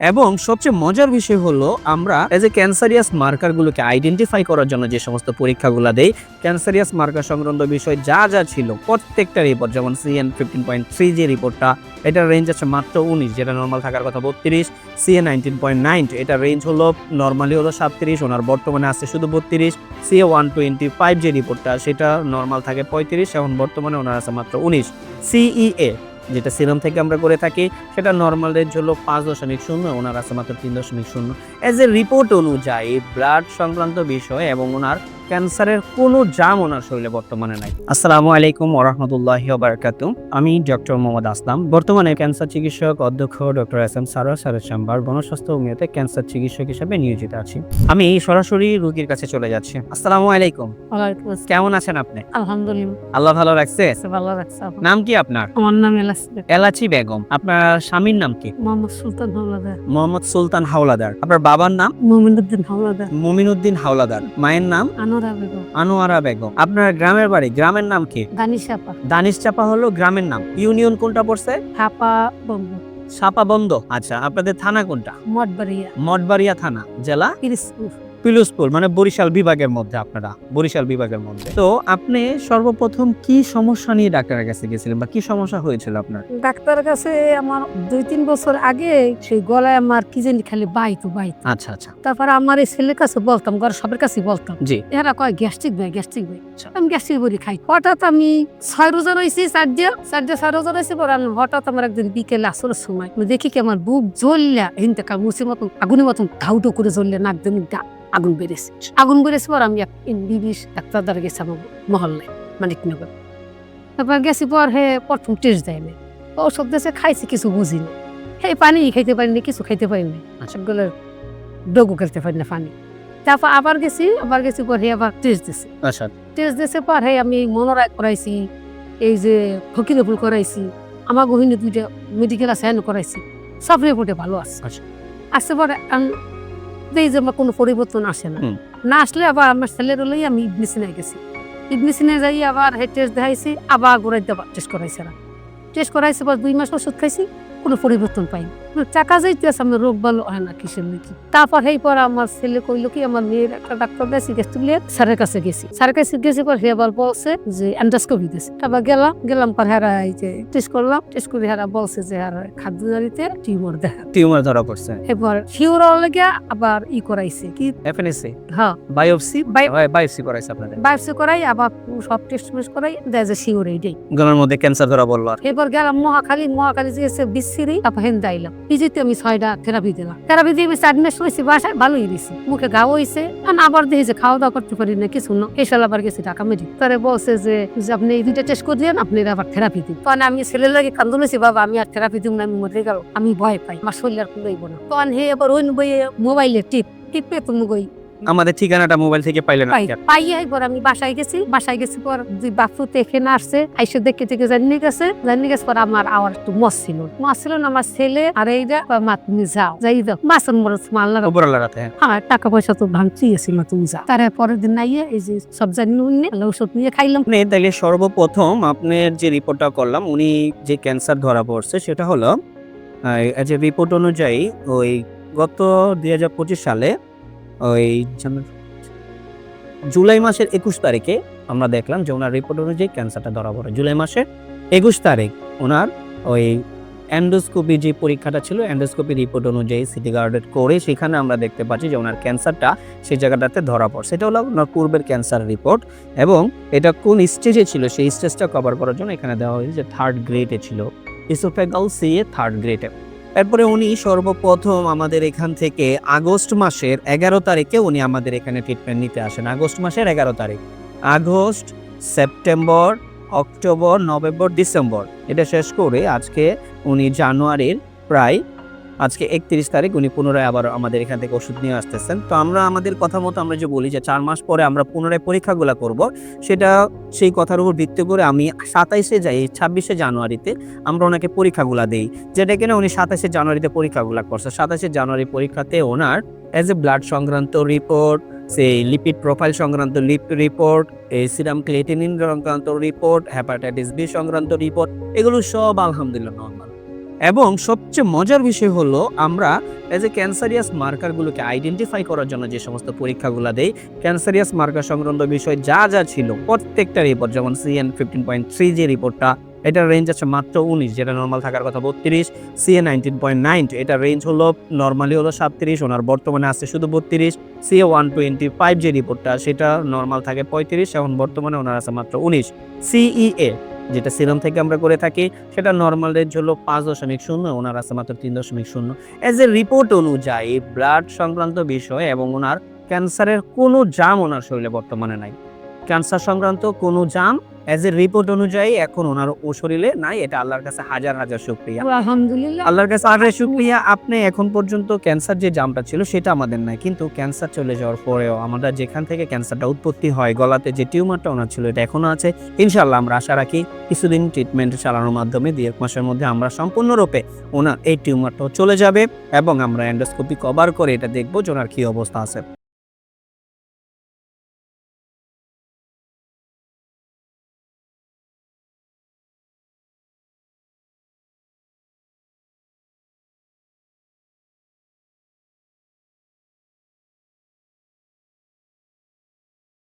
এবং সবচেয়ে মজার বিষয় হলো আমরা এজ এ ক্যান্সারিয়াস মার্কারগুলোকে আইডেন্টিফাই করার জন্য যে সমস্ত পরীক্ষাগুলো দেই, ক্যান্সারিয়াস মার্কার সংক্রান্ত বিষয় যা যা ছিল প্রত্যেকটা রিপোর্ট, যেমন CN15.3 যে রিপোর্টটা, এটার রেঞ্জ আছে মাত্র 19, যেটা নর্মাল থাকার কথা 32। CA19.9 এটার রেঞ্জ হলো নর্মালি হলো 37, ওনার বর্তমানে আছে শুধু 32। CA125 যে রিপোর্টটা, সেটা নর্মাল থাকে 35, এখন বর্তমানে ওনার আছে মাত্র 19। CEA যেটা সিরাম থেকে আমরা করে থাকি, সেটা নর্মাল রেঞ্জ হলো 5.0, ওনার আছে মাত্র 3.0। এজ এ রিপোর্ট অনুযায়ী ব্লাড সংক্রান্ত বিষয় এবং ওনার ক্যান্সারের কোনো জাম ওনার শরীরে বর্তমানে নাই। আসসালামু আলাইকুম ওয়া রাহমাতুল্লাহি ওয়া বারাকাতুহু। আমি ডক্টর মোহাম্মদ আসলাম, বর্তমানে ক্যান্সার চিকিৎসক অধ্যক্ষ ডক্টর SM সারোয়ার স্যারের চেম্বার গণস্বাস্থ্য হোমিওতে ক্যান্সার চিকিৎসক হিসেবে নিয়োজিত আছি। আমি সরাসরি রোগীর কাছে চলে যাচ্ছি। আসসালামু আলাইকুম। ওয়ালাইকুম আসসালাম। কেমন আছেন আপনি? আলহামদুলিল্লাহ, আল্লাহ ভালো রাখছে। ভালো রাখছে আপনি। নাম কি আপনার? আমার নাম এলাস বেগম। এলাচি বেগম। আপনার স্বামীর নাম কি? মোহাম্মদ সুলতান হাওলাদার। মোহাম্মদ সুলতান হাওলাদার। আপনার বাবার নাম? মুমিনুদ্দিন হাওলাদার। মুমিনুদ্দিন হাওলাদার। মায়ের নাম? আনোয়ারা বেগম। আনোয়ারা বেগম। আপনার গ্রামের বাড়ি, গ্রামের নাম কি? দানিশাপা। দানিশ চাপা হলো গ্রামের নাম। ইউনিয়ন কোনটা পড়ছে? হাপা বন্ধ। সাপাবন্দ। আচ্ছা, আপনাদের থানা কোনটা? মঠবাড়িয়া। মঠবাড়িয়া থানা। জেলা? পিরিজপুর। পিরোজপুর, মানে বরিশাল বিভাগের মধ্যে। আপনারা বরিশাল বিভাগের মধ্যে। তো আপনি সর্বপ্রথম কি সমস্যা নিয়ে ডাক্তারের কাছে গেছিলেন বা কি সমস্যা হয়েছিল আপনার? ডাক্তারের কাছে আমার 2-3 বছর আগে সেই গলায় আমার কি জানি খালি বাইতো। আচ্ছা আচ্ছা। তারপর আমার এই ছেলের কাছে বলতাম, ঘর সবার কাছে বলতাম, জি। এরা কয় গ্যাস্ট্রিক ভাই। আমি গ্যাস্ট্রিক বড়ি খাই। হঠাৎ আমি 6 রোজা রয়েছি, 6 রোজা রয়েছি। পর হঠাৎ আমার একদিন বিকেলে আসরের সময় আমি দেখি কি আমার বুক জ্বললা হিনতে মুসির মতন আগুনের মতন ধাউটো করে জ্বললে, নাক দিয়ে আগুন বেড়েছে। পর আমি বিবিশ ডাক্তার দ্বারা গেছি আমার মহল্লায়, মানিকনগর। তারপর গেছি পর প্রথম টেস্ট দেয় না, ওষুধ দেশে খাইছি, কিছু বুঝিনি। পানি খাইতে পারিনি, কিছু খাইতে পারিনি, সবগুলো ডগু খেলতে পারি না পানি। তারপর আবার গেছি পর আবার টেস্ট দিছে। আচ্ছা। টেস্ট দিছে পর আমি মনোরায় করাইছি, এই যে ফকিরপুর করাইছি, আমার গহিনী 2টা মেডিকেল আছে করাইছি, সব রিপোর্টে ভালো আছে। আসছে পরে এই যে আমার কোনো পরিবর্তন আসে না আসলে আবার আমার ছেলের হলেই আমি ইবনিসিনায় গেছি। ইবনিসিনায় যাই আবার টেস্ট দেখাইছি, আবার গোড়াইতে টেস্ট করাইছে পর 2 মাস ওষুধ খাইছি, কোনো পরিবর্তন পাইনি। টাকা যাইতেছে, আমার রোগ ভালো হয় না কিসের নাকি। তারপর পর আমার ছেলে কইলো কি, আমার মেয়ের একটা ডাক্তার দেশি স্যারের কাছে গেছি পর আবার বলছে যে এন্ডোস্কোপি দিয়েছে। তারপর গেলাম পর এই যে টেস্ট করলাম, টেস্ট করে বলছে যে খাদ্যনালীতে টিউমার ধরা পড়ছে। এবার শিওর লেগে আবার করাইছে কি এফএনএসি। হ্যাঁ, বায়োপসি করাইছে আপনাদের? বায়োপসি করাই আবার সব টেস্ট করাই দেয় যে শিওর এইটাই। গলার মধ্যে ক্যান্সার ধরা বললো। আর এবার গেলাম মহাখালী যে বিসিরি, তারপর দাইলাম পিজিতে আমি 6টা থেরাপি দিলাম। থেরাপি দিয়ে আমি 4 মাস হয়েছি বাসায়, ভালোই দিছি, মুখে ঘাও হয়েছে। আবার দেখি যে খাওয়া দাওয়া করতে পারি না, কিছু না। এসাল আবার গেছি ঢাকা মেডিকেল, তারা বলছে যে আপনি এই 2টা টেস্ট করলেন, আপনি আবার থেরাপি দিন। তখন আমি ছেলের লাগে কান্দুলেছি, বাবা আমি আর থেরাপি দিব না, আমি মরে গেল, আমি ভয় পাই, আমার শরীর আর কুলাইব না। তখন এবার ওই বইয়ে মোবাইলে টিপে তুমি গই আমাদের ঠিকানাটা মোবাইল থেকে পাইলেন? পাইয়া এবার আমি বাসায় গেছি পর 2 বাচ্চা এখানে আসছে, আইসে দেখে জানিয়ে গেছে পর আমার আওয়ার একটু মস ছিল না। আমার ছেলে আর এইটা মা তুমি যাও, মাছের মরচ মাল্লা রাতে। হ্যাঁ, টাকা পয়সা তো ভাঙছি গেছিল, তুমি যাও। তার পরের দিন নাইয়ে এই যে সব জানিয়ে ওষুধ নিয়ে খাইলাম। তাইলে সর্বপ্রথম আপনার যে রিপোর্টটা করলাম, উনি যে ক্যান্সার ধরা পড়ছে সেটা হলো রিপোর্ট অনুযায়ী ওই গত 2025 সালে ওই জুলাই মাসের 21 তারিখে আমরা দেখলাম যে ওনার রিপোর্ট অনুযায়ী ক্যান্সারটা ধরা পড়ে। জুলাই মাসের 21 তারিখ ওনার ওই এন্ডোস্কোপি যে পরীক্ষাটা ছিল, এন্ডোস্কোপি রিপোর্ট অনুযায়ী সিটি গার্ডেড করে সেখানে আমরা দেখতে পাচ্ছি যে ওনার ক্যান্সারটা সেই জায়গাটাতে ধরা পড়ছে। এটা হলো ওনার পূর্বের ক্যান্সার রিপোর্ট, এবং এটা কোন স্টেজে ছিল সেই স্টেজটা কভার করার জন্য এখানে দেওয়া হয়েছে যে 3rd গ্রেডে ছিল, ইসোফেগাল সিএ 3rd গ্রেডে। এরপরে উনি সর্বপ্রথম আমাদের এখান থেকে আগস্ট মাসের 11 তারিখে উনি আমাদের এখানে ট্রিটমেন্ট নিতে আসেন। আগস্ট মাসের 11 তারিখ, August, September, October, November, December, এটা শেষ করে আজকে উনি জানুয়ারির প্রায় আজকে 31 তারিখ উনি পুনরায় আবার আমাদের এখান থেকে ওষুধ নিয়ে আসতেছেন। তো আমরা আমাদের কথা মতো আমরা যে বলি যে 4 মাস পরে আমরা পুনরায় পরীক্ষাগুলো করব, সেটা সেই কথার উপর ভিত্তি করে আমি 26শে জানুয়ারিতে আমরা ওনাকে পরীক্ষাগুলো দেই, যেটা কিনা উনি 27শে জানুয়ারিতে পরীক্ষাগুলো করছে। 27শে জানুয়ারি পরীক্ষাতে ওনার এজ এ ব্লাড সংক্রান্ত রিপোর্ট, সেই লিপিড প্রোফাইল সংক্রান্ত রিপোর্ট, এই সিরাম ক্রিয়েটিনিন সংক্রান্ত রিপোর্ট, হেপাটাইটিস বি সংক্রান্ত রিপোর্ট, এগুলো সব আলহামদুলিল্লাহ নরমাল। এবং সবচেয়ে মজার বিষয় হলো আমরা এজ এ ক্যান্সারিয়াস মার্কারগুলোকে আইডেন্টিফাই করার জন্য যে সমস্ত পরীক্ষাগুলো দেই, ক্যান্সারিয়াস মার্কার সংক্রান্ত বিষয় যা যা ছিল প্রত্যেকটা রিপোর্ট, যেমন CN 15.3 যে রিপোর্টটা, এটার রেঞ্জ আছে মাত্র 19, যেটা নর্মাল থাকার কথা 32। CA 19.9, এটার রেঞ্জ হলো নর্মালি হলো 37, ওনার বর্তমানে আছে শুধু 32। CA 125 যে রিপোর্টটা, সেটা নর্মাল থাকে 35, এখন বর্তমানে ওনার আছে মাত্র 19। CEA যেটা সিরাম থেকে আমরা করে থাকি, সেটা নর্মাল রেঞ্জ হলো 5.0, ওনার আছে মাত্র 3.0। এজ এ রিপোর্ট অনুযায়ী ব্লাড সংক্রান্ত বিষয় এবং ওনার ক্যান্সারের কোনো জাম ওনার শরীরে বর্তমানে নাই, ক্যান্সার সংক্রান্ত কোনো জাম এজ এ রিপোর্ট অনুযায়ী এখন ওনার ও শরীরে নাই। এটা আল্লাহর কাছে হাজার হাজার শুকরিয়া, আলহামদুলিল্লাহ। আল্লাহর কাছে হাজার শুকরিয়া। আপনি এখন পর্যন্ত ক্যান্সার যে জামটা ছিল সেটা আমাদের নাই, কিন্তু ক্যান্সার চলে যাওয়ার পরেও আমরা যেখান থেকে ক্যান্সারটা উৎপত্তি হয়, গলাতে যে টিউমারটা ওনার ছিল, এটা এখনো আছে। ইনশাআল্লাহ আমরা আশা রাখি কিছুদিন ট্রিটমেন্ট চালানোর মাধ্যমে 2-1 মাসের মধ্যে আমরা সম্পূর্ণরূপে ওনার এই টিউমারটাও চলে যাবে এবং আমরা এন্ডোস্কোপি কভার করে এটা দেখবো যে ওনার কি অবস্থা আছে।